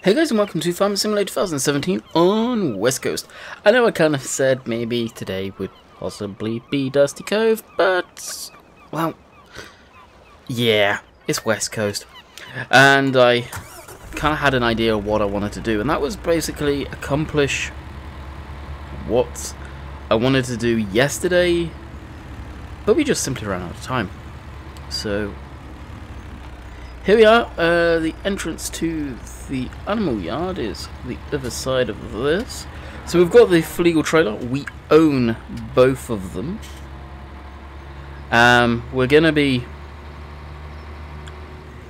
Hey guys, and welcome to Farming Simulator 2017 on West Coast. I know I kind of said maybe today would possibly be Dusty Cove, but, well, yeah, it's West Coast. And I kind of had an idea of what I wanted to do, and that was basically accomplish what I wanted to do yesterday, but we just simply ran out of time. So here we are. The entrance to the animal yard is the other side of this. So we've got the Fleagle trailer. We own both of them. We're going to be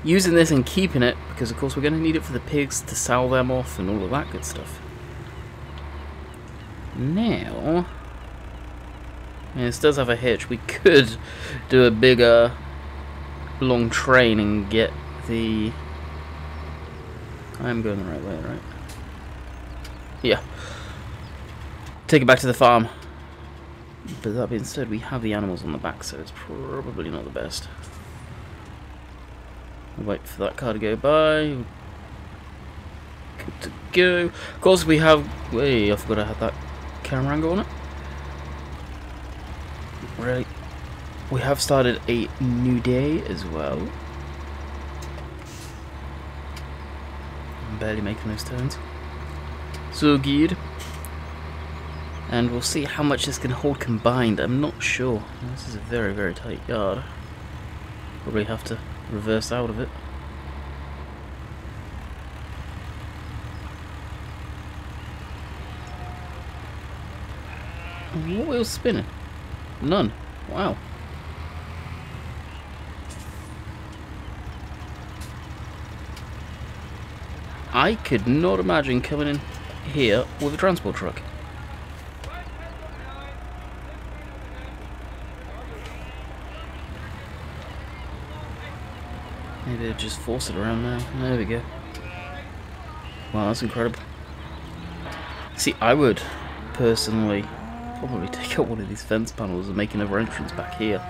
using this and keeping it because, of course, we're going to need it for the pigs to sell them off and all of that good stuff. Now, this does have a hitch. We could do a bigger, long train and get the... I'm going the right way, right? Yeah. Take it back to the farm. But that being said, we have the animals on the back, so it's probably not the best. We'll wait for that car to go by. Good to go. Of course, we have... Wait, I forgot I had that camera angle on it. Right. We have started a new day as well. I'm barely making those turns. So good. And we'll see how much this can hold combined. I'm not sure. This is a very, very tight yard. Probably have to reverse out of it. What wheel's spinning? None. Wow. I could not imagine coming in here with a transport truck. Maybe I'll just force it around now. There we go. Wow, that's incredible. See, I would personally probably take out one of these fence panels and make another entrance back here.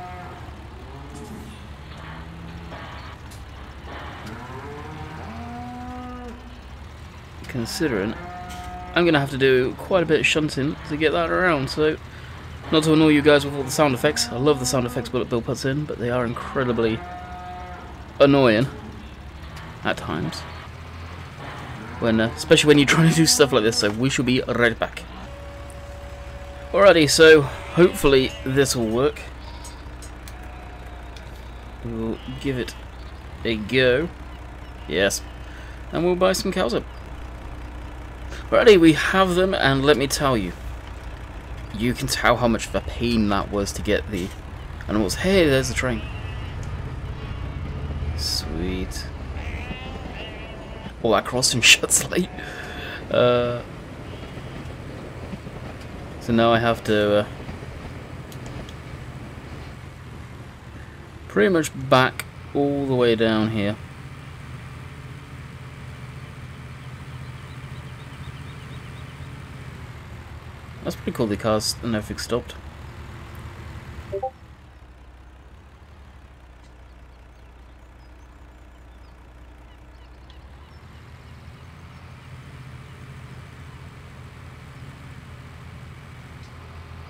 Considering I'm going to have to do quite a bit of shunting to get that around, so not to annoy you guys with all the sound effects. I love the sound effects Bullet Bill puts in, but they are incredibly annoying at times, when especially when you're trying to do stuff like this. So we shall be right back. Alrighty, so hopefully this will work. We'll give it a go. Yes, and we'll buy some cows up. Alrighty, we have them, and let me tell you, you can tell how much of a pain that was to get the animals. Hey, there's the train. Sweet. Oh, that crossing shuts late. So now I have to pretty much back all the way down here. That's pretty cool, the cars and everything stopped.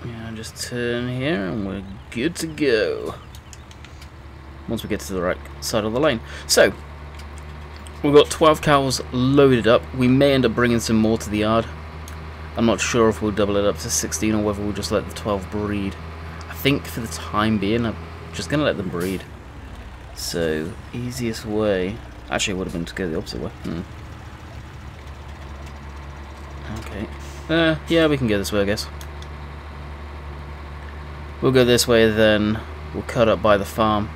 Yeah, just turn here and we're good to go. Once we get to the right side of the lane. So, we've got 12 cows loaded up. We may end up bringing some more to the yard. I'm not sure if we'll double it up to 16 or whether we'll just let the 12 breed. I think for the time being, I'm just going to let them breed. So, easiest way... Actually, it would have been to go the opposite way. Okay. Yeah, we can go this way, I guess. We'll go this way, then we'll cut up by the farm.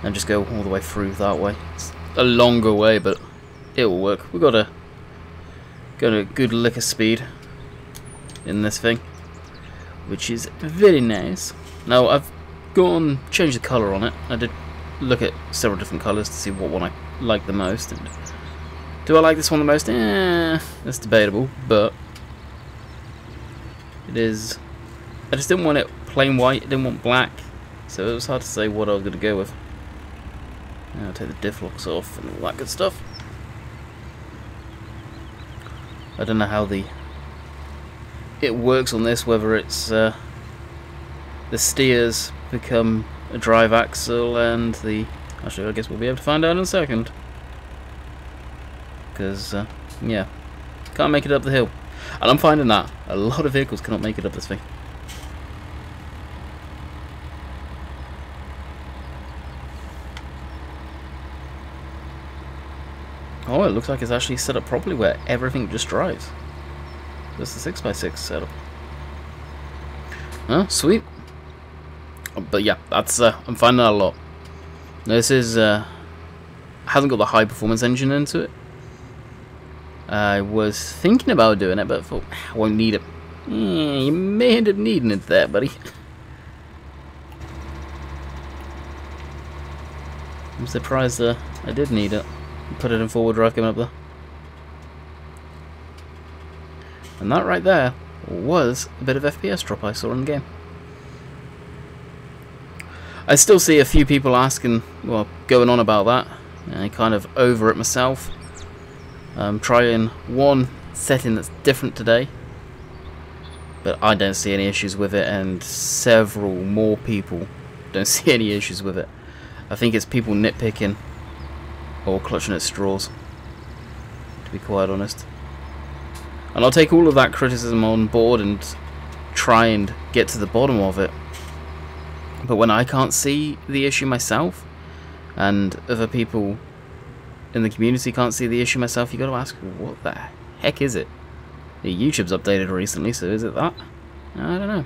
And just go all the way through that way. It's a longer way, but it will work. We've got a good lick of speed in this thing, which is very nice. Now I've changed the colour on it. I did look at several different colours to see what one I like the most. And do I like this one the most? That's debatable, but it is. I just didn't want it plain white. I didn't want black, so it was hard to say what I was going to go with. I'll take the diff locks off and all that good stuff. I don't know how it works on this, whether it's the steers become a drive axle and the... Actually, I guess we'll be able to find out in a second. Because, yeah, can't make it up the hill. And I'm finding that a lot of vehicles cannot make it up this thing. Oh, it looks like it's actually set up properly where everything just drives. That's the 6x6 setup. Oh, sweet. But yeah, that's I'm finding that a lot. This is hasn't got the high performance engine into it. I was thinking about doing it, but I thought I won't need it. You may end up needing it there, buddy. I'm surprised I did need it. Put it in forward drive coming up there. And that right there was a bit of FPS drop I saw in the game. I still see a few people asking, well, going on about that. I kind of over it myself. Trying one setting that's different today, but I don't see any issues with it, and several more people don't see any issues with it. I think it's people nitpicking or clutching at straws, to be quite honest. And I'll take all of that criticism on board and try and get to the bottom of it. But when I can't see the issue myself, and other people in the community can't see the issue myself, you got to ask, what the heck is it? YouTube's updated recently, so is it that? I don't know.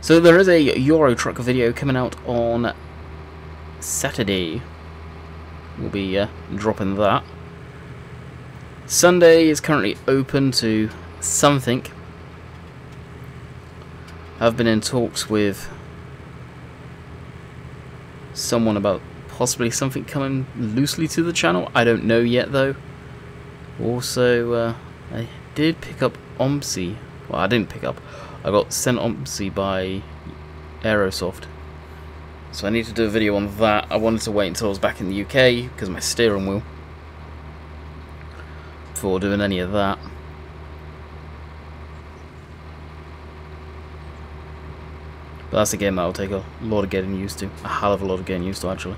So there is a Euro Truck video coming out on Saturday. We'll be dropping that. Sunday is currently open to something. I've been in talks with someone about possibly something coming loosely to the channel. I don't know yet though. Also, I did pick up OMSI. Well, I didn't pick up. I got sent OMSI by Aerosoft. So I need to do a video on that. I wanted to wait until I was back in the UK because of my steering wheel before doing any of that. But that's a game that'll take a lot of getting used to. A hell of a lot of getting used to, actually.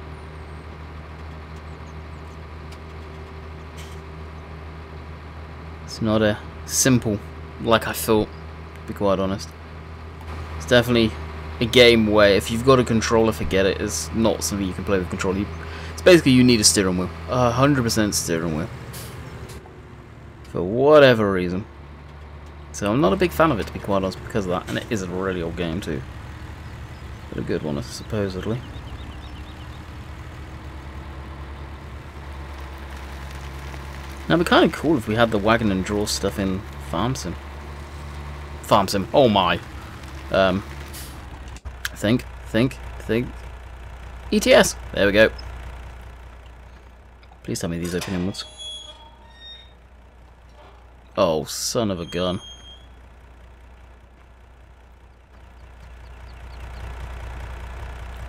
It's not a simple like I thought, to be quite honest. It's definitely a game where if you've got a controller, forget it. It's not something you can play with controller. It's basically you need a steering wheel. 100% steering wheel. For whatever reason. So I'm not a big fan of it, to be quite honest, because of that. And it is a really old game too. But a good one, supposedly. Now it'd be kind of cool if we had the wagon and draw stuff in Farm Sim. Farm Sim. Oh my. Think. ETS. There we go. Please tell me these open inwards. Oh, son of a gun.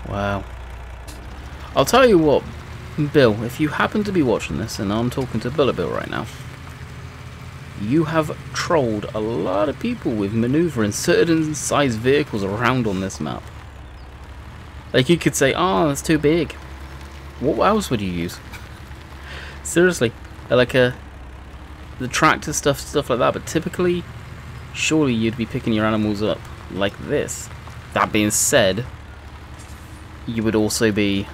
Wow. I'll tell you what, Bill, if you happen to be watching this, and I'm talking to Bill right now, you have trolled a lot of people with maneuvering certain size vehicles around on this map. Like, you could say, oh, that's too big. What else would you use? Seriously, like the tractor stuff like that, but typically, surely you'd be picking your animals up like this. That being said, you would also be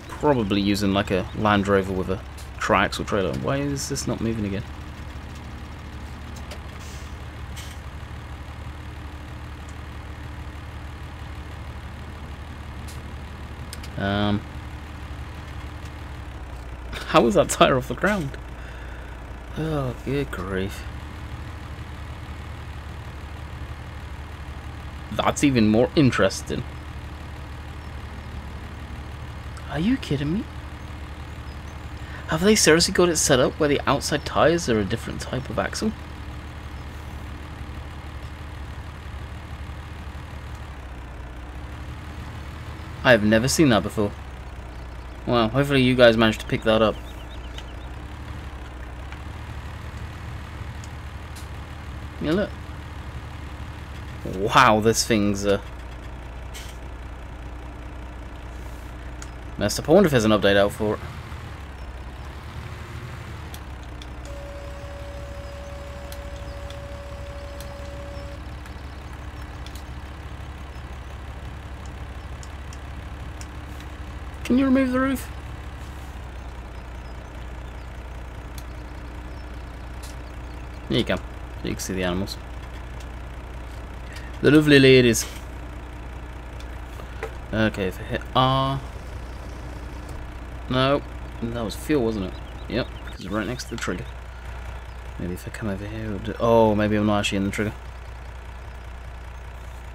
probably using like a Land Rover with a triaxle trailer. Why is this not moving again? How was that tire off the ground? Oh, good grief. That's even more interesting. Are you kidding me? Have they seriously got it set up where the outside tires are a different type of axle? I have never seen that before. Well, hopefully you guys managed to pick that up. Yeah, look. Wow, this thing's messed up. I wonder if there's an update out for it. Can you remove the roof? There you go. You can see the animals. The lovely ladies. Okay, if I hit R. No, that was fuel, wasn't it? Yep, because it's right next to the trigger. Maybe if I come over here, it'll do. Oh, maybe I'm not actually in the trigger.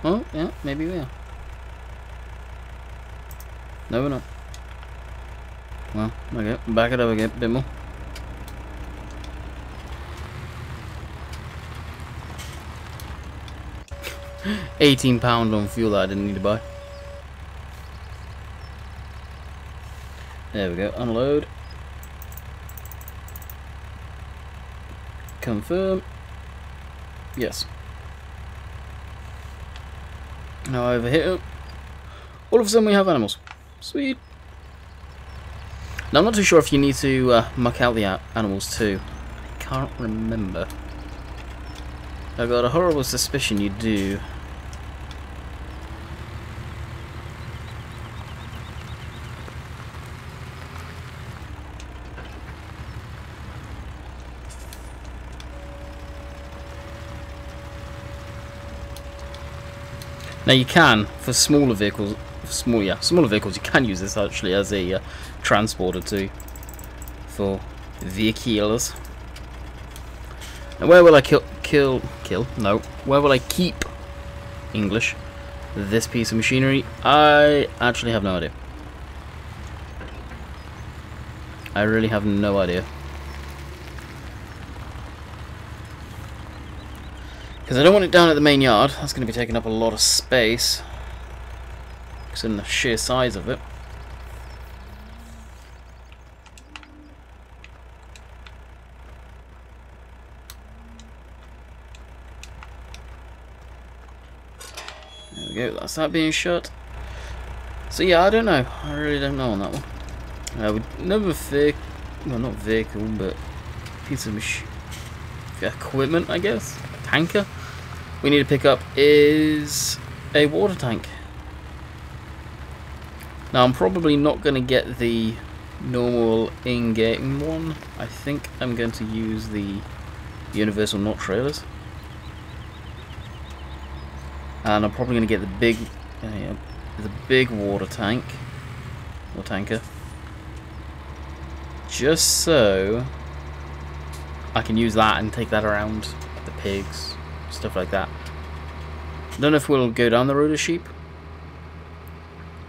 Oh, yeah, maybe we are. No, we're not. Well, okay, back it up again, a bit more. £18 on fuel that I didn't need to buy. There we go, unload. Confirm. Yes. Now over here, all of a sudden we have animals. Sweet. Now I'm not too sure if you need to muck out the animals too. I can't remember. I've got a horrible suspicion you do. Now you can, for smaller vehicles, smaller vehicles, you can use this actually as a transporter too, for vehicles. Now where will I where will I keep English this piece of machinery? I actually have no idea. I really have no idea. Because I don't want it down at the main yard. That's going to be taking up a lot of space. Because in the sheer size of it. There we go. That's that being shut. So yeah, I don't know. I really don't know on that one. Another vehicle, well, not vehicle, but piece of equipment, I guess. Tanker we need to pick up is a water tank. Now I'm probably not going to get the normal in-game one. I think I'm going to use the universal not trailers, and I'm probably going to get the big water tank or tanker, just so I can use that and take that around the pigs, stuff like that. I don't know if we'll go down the road of sheep,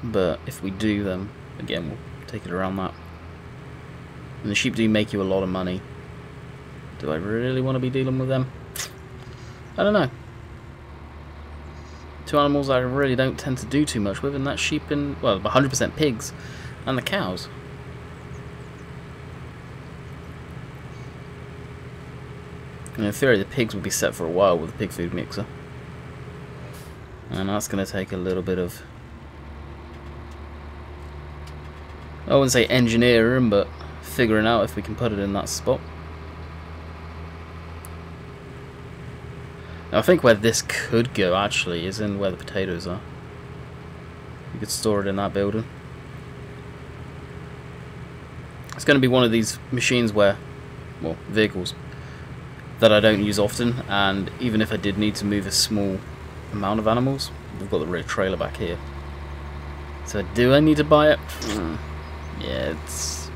but if we do, then again we'll take it around that. And the sheep do make you a lot of money. Do I really want to be dealing with them? I don't know. Two animals I really don't tend to do too much with, and that's sheep and, well, 100% pigs and the cows. And in theory, the pigs will be set for a while with the pig food mixer. And that's going to take a little bit of, I wouldn't say engineering, but figuring out if we can put it in that spot. Now, I think where this could go, actually, is in where the potatoes are. You could store it in that building. It's going to be one of these machines where, well, vehicles that I don't use often, and even if I did need to move a small amount of animals, we've got the rear trailer back here. So do I need to buy it? Yeah, it's...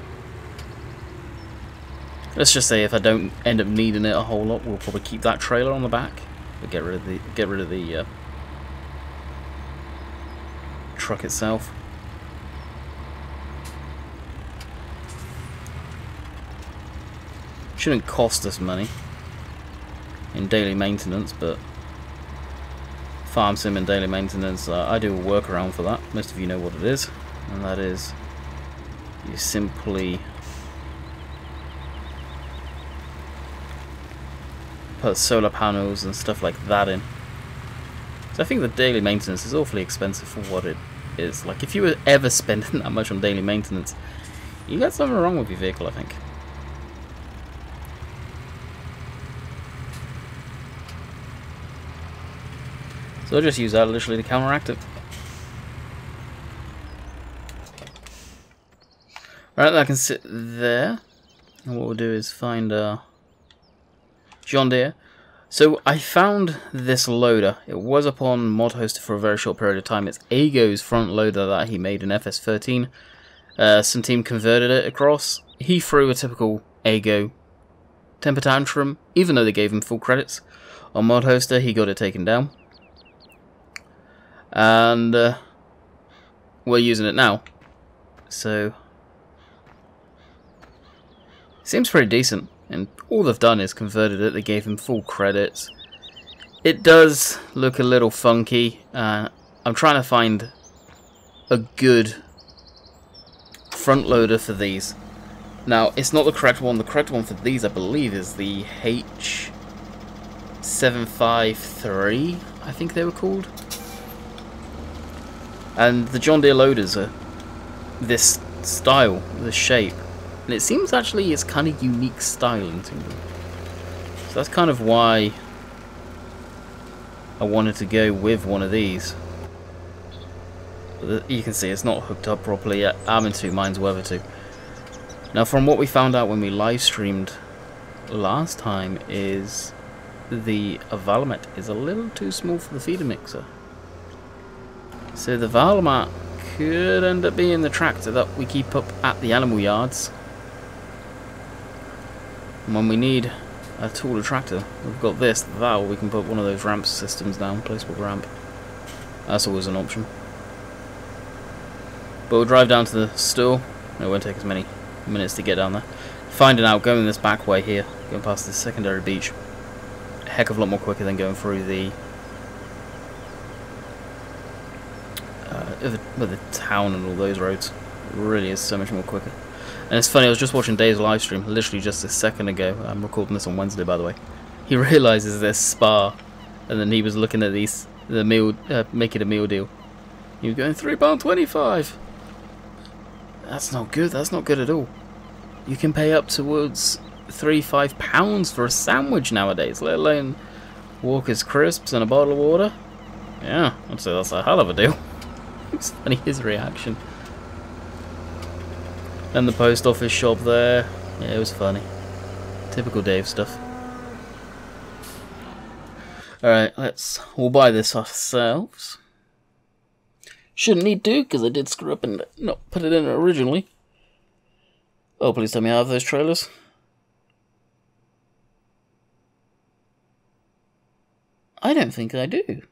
Let's just say if I don't end up needing it a whole lot, we'll probably keep that trailer on the back, but get rid of the truck itself. Shouldn't cost us money in daily maintenance, but farm sim and daily maintenance, I do a workaround for that. Most of you know what it is, and that is you simply put solar panels and stuff like that in. So I think the daily maintenance is awfully expensive for what it is. Like, if you were ever spending that much on daily maintenance, you got something wrong with your vehicle, I think. So I'll just use that literally to counteract it. Alright, that can sit there. And what we'll do is find John Deere. So I found this loader. It was up on Mod Hoster for a very short period of time. It's Ago's front loader that he made in FS13. Some team converted it across. He threw a typical Ago temper tantrum, even though they gave him full credits. On Mod Hoster, he got it taken down. And we're using it now. So seems pretty decent. And all they've done is converted it. They gave him full credits. It does look a little funky. I'm trying to find a good front loader for these. Now, it's not the correct one. The correct one for these, I believe, is the H753, I think they were called. And the John Deere loaders are this style, this shape. And it seems actually it's kind of unique styling to them. So that's kind of why I wanted to go with one of these. But you can see it's not hooked up properly yet. I'm in two minds whether to. Now, from what we found out when we live streamed last time, is the Valmet is a little too small for the feeder mixer. So the Valmet could end up being the tractor that we keep up at the animal yards. And when we need a taller tractor, we've got this, that, we can put one of those ramp systems down, placeable ramp. That's always an option. But we'll drive down to the store. It won't take as many minutes to get down there. Finding out, going this back way here, going past this secondary beach, a heck of a lot more quicker than going through the the town and all those roads. It really is so much more quicker. And it's funny, I was just watching Dave's live stream literally just a second ago. I'm recording this on Wednesday, by the way. He realizes there's Spa, and then he was looking at these, the meal, making a meal deal. He was going £3.25. That's not good. That's not good at all. You can pay up towards £3-5 for a sandwich nowadays, let alone Walker's crisps and a bottle of water. Yeah, I'd say that's a hell of a deal. It's funny his reaction. And the post office shop there. Yeah, it was funny. Typical Dave stuff. Alright, we'll buy this ourselves. Shouldn't need to, because I did screw up and not put it in originally. Oh, please tell me I have those trailers. I don't think I do.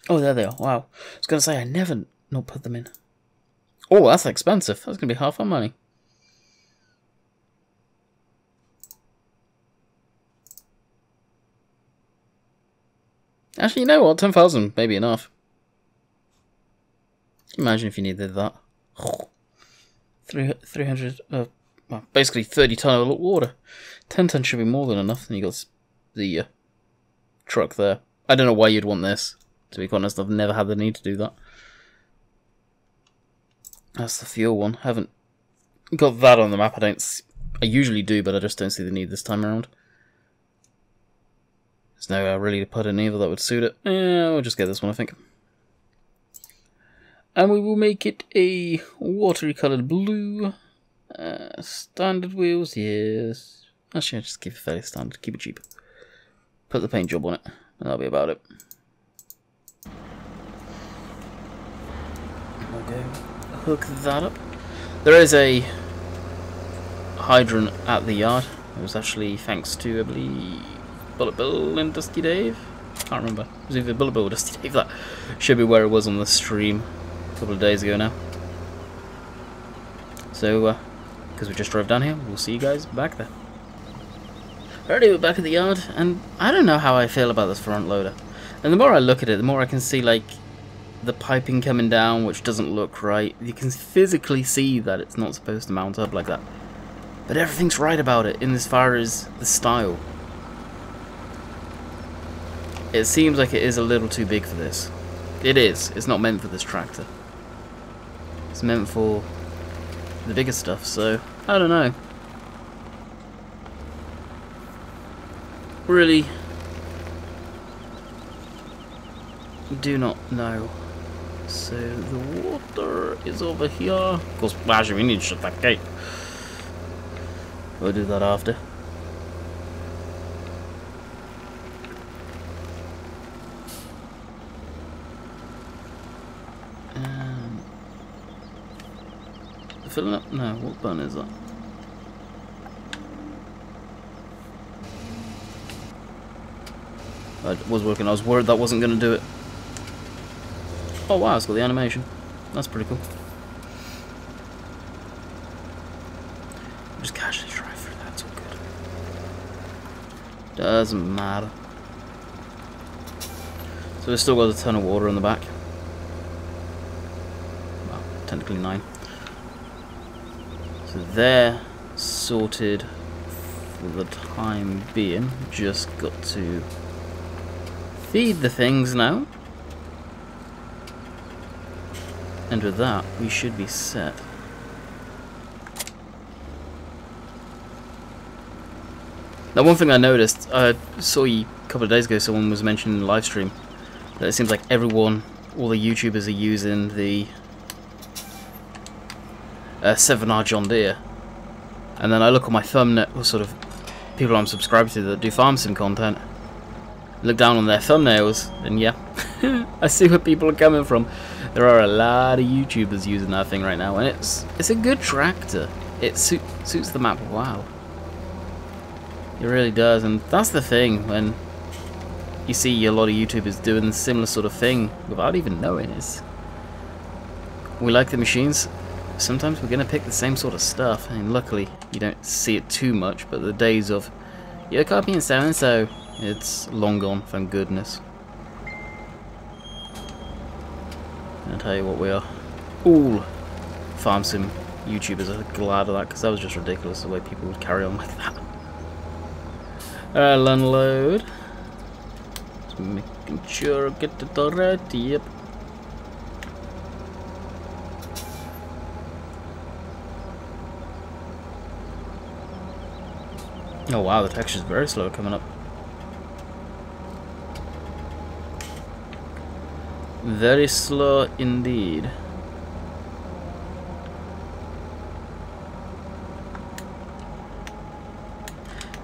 Oh, there they are. Wow. I was going to say, I never not put them in. Oh, that's expensive. That's going to be half our money. Actually, you know what? 10,000 may be enough. Imagine if you needed that. 300, well, basically 30 ton of water. 10 ton should be more than enough. And you got the truck there. I don't know why you'd want this. To be honest, I've never had the need to do that. That's the fuel one. Haven't got that on the map. I usually do, but I just don't see the need this time around. There's no really to put in either that would suit it. Yeah, we'll just get this one, I think. And we will make it a watery coloured blue. Standard wheels, yes. Actually, I'll just keep it fairly standard. Keep it cheap. Put the paint job on it. And that'll be about it. We'll go hook that up. There is a hydrant at the yard. It was actually thanks to, I believe, Bullet Bill and Dusty Dave. Can't remember. It was either Bullet Bill or Dusty Dave. That should be where it was on the stream a couple of days ago now. So, because we just drove down here, we'll see you guys back there. Alrighty, we're back at the yard, and I don't know how I feel about this front loader. And the more I look at it, the more I can see, like, the piping coming down, which doesn't look right. You can physically see that it's not supposed to mount up like that. but everything's right about it in as far as the style. It seems like it is a little too big for this. It is. It's not meant for this tractor. It's meant for the bigger stuff, so I don't know. Really do not know. So the water is over here. Of course, actually we need to shut that gate. We'll do that after. Filling up? No, what button is that? It was working. I was worried that wasn't going to do it. Oh wow, it's got the animation. That's pretty cool. Just casually drive through that, it's all good. Doesn't matter. So we've still got a ton of water in the back. Well, technically 9. So they're sorted for the time being. Just got to feed the things now. And with that, we should be set. Now, one thing I noticed, I saw you a couple of days ago, someone was mentioning in the live stream that it seems like everyone, all the YouTubers are using the 7R John Deere. And then I look at my thumbnail, sort of people I'm subscribed to that do farm sim content, look down on their thumbnails, and yeah, I see where people are coming from. There are a lot of YouTubers using that thing right now, and it's a good tractor. It suits the map well. It really does, and that's the thing when you see a lot of YouTubers doing the similar sort of thing without even knowing it. We like the machines. Sometimes we're going to pick the same sort of stuff, and luckily you don't see it too much, but the days of you're copying so-and-so, it's long gone, thank goodness. I'll tell you what, we are all farm sim YouTubers are glad of that, because that was just ridiculous the way people would carry on like that. I'll unload. Just making sure I get it all right, yep. Oh wow, the texture's very slow coming up. Very slow indeed.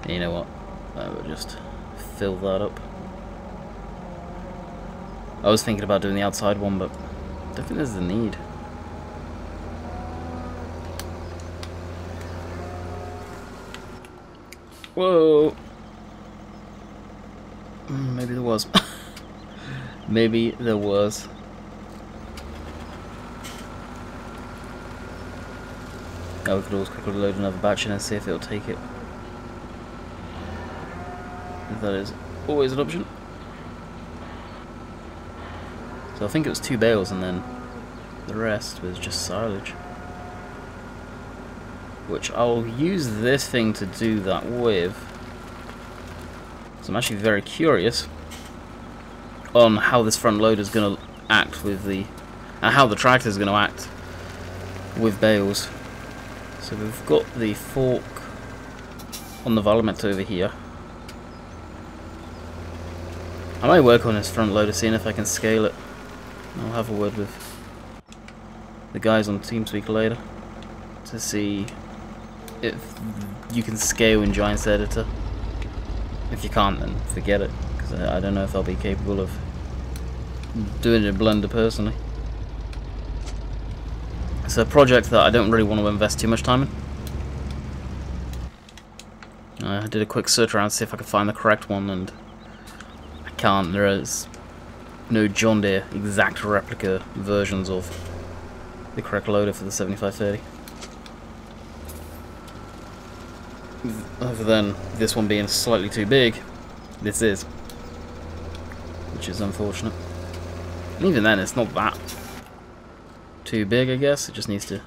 You know what? I will just fill that up. I was thinking about doing the outside one, but I don't think there's the need. Whoa! Maybe there was. Maybe there was. Now we could always quickly load another batch in and see if it'll take it. That is always an option. So I think it was 2 bales and then the rest was just silage. Which I'll use this thing to do that with. So I'm actually very curious on how this front loader is going to act with the... and how the tractor is going to act with bales. So we've got the fork on the volumeter over here. I might work on this front loader, seeing if I can scale it. I'll have a word with the guys on TeamSpeak later to see if you can scale in Giants Editor. If you can't, then forget it, because I don't know if I'll be capable of doing it in Blender personally. It's a project that I don't really want to invest too much time in. I did a quick search around to see if I could find the correct one, and I can't. There is no John Deere exact replica versions of the correct loader for the 7530. Other than this one being slightly too big, this is, which is unfortunate. And even then, it's not that too big, I guess. It just needs to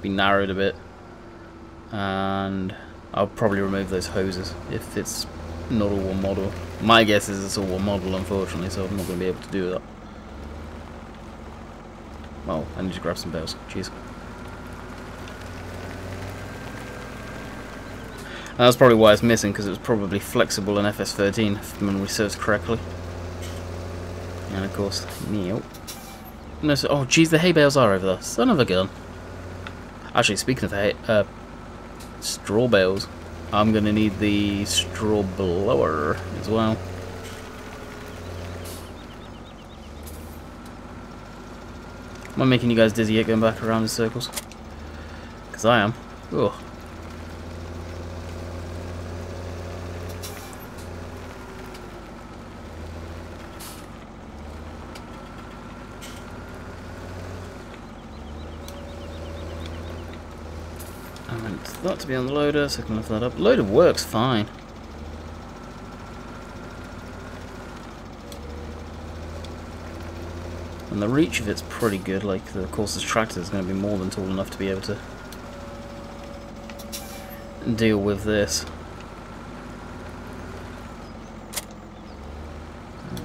be narrowed a bit and I'll probably remove those hoses if it's not all one model. My guess is it's all one model, unfortunately, so I'm not going to be able to do that. Well, I need to grab some bales. Jeez. And that's probably why it's missing, because it was probably flexible in FS13, if memory serves correctly. And of course, no. No, so, oh, jeez, the hay bales are over there. Son of a gun. Actually, speaking of hay, straw bales, I'm going to need the straw blower as well. Am I making you guys dizzy yet going back around in circles? Because I am. Ugh. I want that to be on the loader, so I can lift that up. Loader works fine. And the reach of it's pretty good, like, of course this tractor is going to be more than tall enough to be able to deal with this.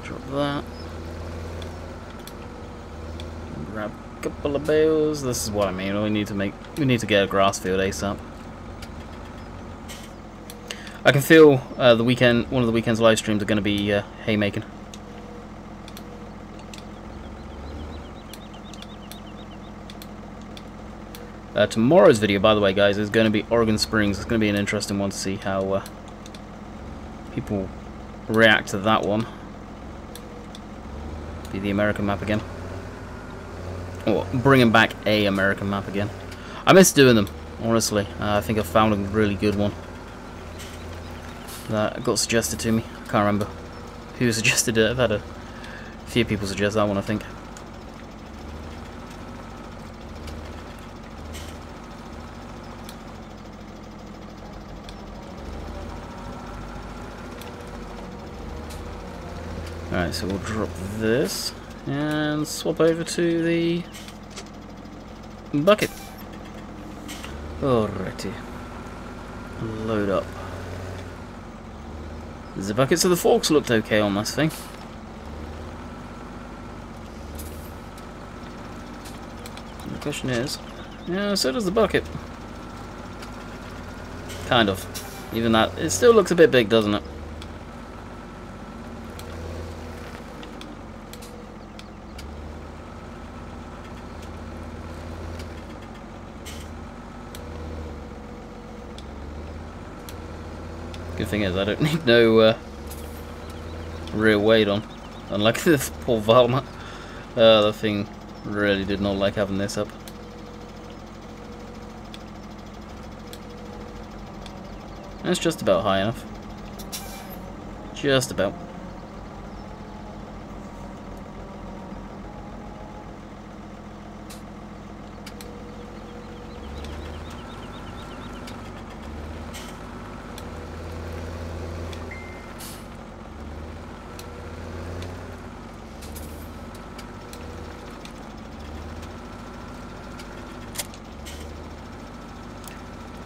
Drop that. Grab a couple of bales. This is what I mean. We need to get a grass field ASAP. I can feel one of the weekend's live streams are going to be haymaking. Tomorrow's video, by the way, guys, is going to be Oregon Springs. It's going to be an interesting one to see how people react to that one. Be the American map again. Or bringing back a American map again. I miss doing them, honestly. I think I found a really good one that got suggested to me. I can't remember who suggested it. I've had a few people suggest that one, I think. Alright, so we'll drop this and swap over to the bucket. Alrighty. Load up. The bucket, so the forks looked okay on this thing. And the question is, yeah, so does the bucket. Kind of. Even that, it still looks a bit big, doesn't it? Good thing is I don't need no rear weight on, unlike this poor Valma. The thing really did not like having this up. It's just about high enough. Just about.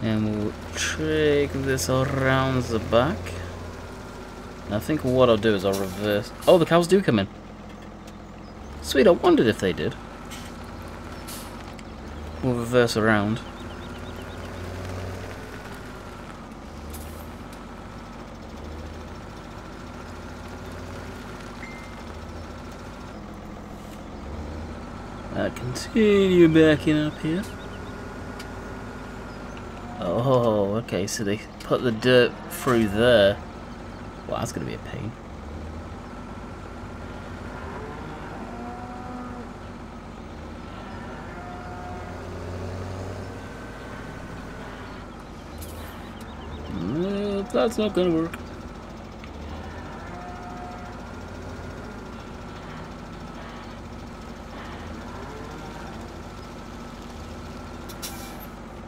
And we'll take this around the back. And I think what I'll do is I'll reverse. Oh, the cows do come in. Sweet, I wondered if they did. We'll reverse around. Continue backing up here. Oh, okay, so they put the dirt through there. Well, that's going to be a pain. No, that's not going to work.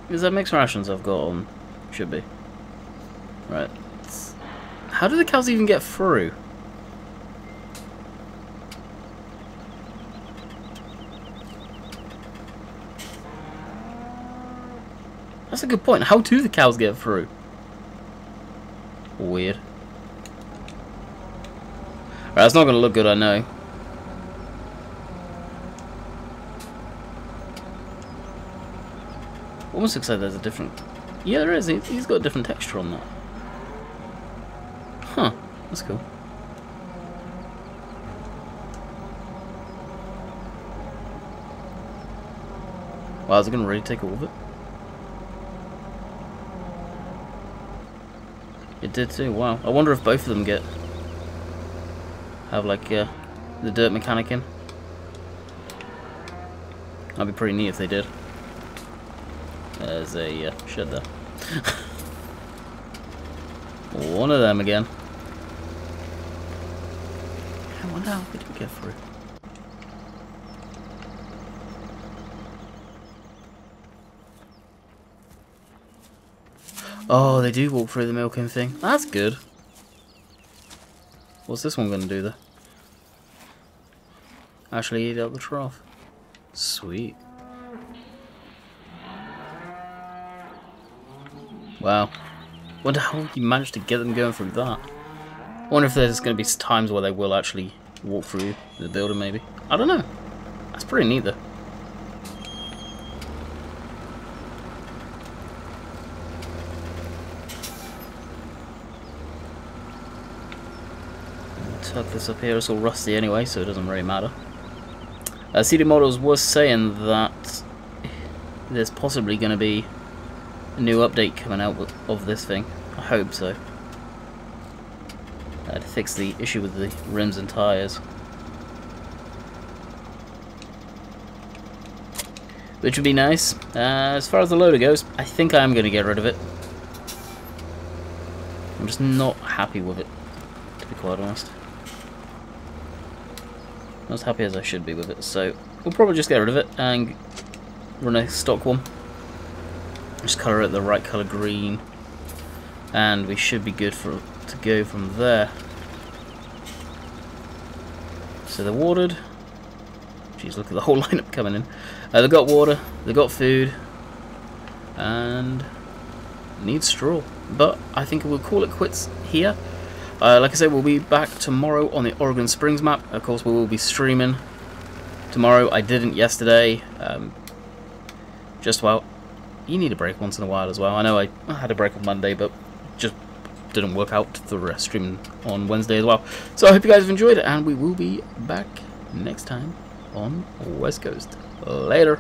Is that mixed rations I've got on? Should be. Right. How do the cows even get through? That's a good point. How do the cows get through? Weird. Alright, that's not going to look good, I know. Almost looks like there's a different... Yeah, there is. He's got a different texture on that. Huh. That's cool. Wow, is it going to really take all of it? It did too, wow. I wonder if both of them have like the dirt mechanic in. That'd be pretty neat if they did. There's a shed there. One of them again. I wonder how we did get through. Oh, they do walk through the milking thing. That's good. What's this one gonna do though? Actually eat out the trough. Sweet. Wow. Wonder how you managed to get them going through that. I wonder if there's going to be times where they will actually walk through the building, maybe. I don't know. That's pretty neat, though. Tuck this up here. It's all rusty anyway, so it doesn't really matter. CD Models was saying that there's possibly going to be a new update coming out of this thing. I hope so. To fix the issue with the rims and tyres. Which would be nice. As far as the loader goes, I think I am going to get rid of it. I'm just not happy with it, to be quite honest. Not as happy as I should be with it, so we'll probably just get rid of it and run a stock one. Just colour it the right colour green, and we should be good to go from there. So they're watered. Jeez, look at the whole lineup coming in. They've got water, they've got food, and need straw. But I think we'll call it quits here. Like I said, we'll be back tomorrow on the Oregon Springs map. Of course, we will be streaming tomorrow. I didn't yesterday. Well, you need a break once in a while as well. I know I had a break on Monday, but just didn't work out for streaming on Wednesday as well. So I hope you guys have enjoyed it, and we will be back next time on West Coast. Later.